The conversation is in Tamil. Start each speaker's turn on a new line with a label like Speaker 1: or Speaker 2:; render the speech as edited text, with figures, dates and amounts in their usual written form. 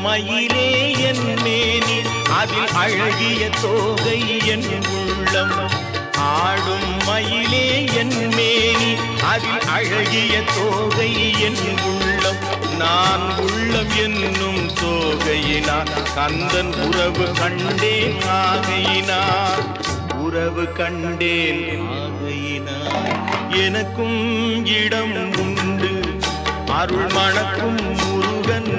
Speaker 1: மயிலே என் மேனி அதில் அழகிய தோகை என் உள்ளம். ஆடும் மயிலே என் மேனி அதில் அழகிய தோகை என் உள்ளம். நான் உள்ளம் என்னும் தோகையினார் கந்தன் உறவு கண்டேன் ஆகையினார். உறவு கண்டேன் ஆகையினார். எனக்கும் இடம் உண்டு அருள் மணக்கும் முருகன்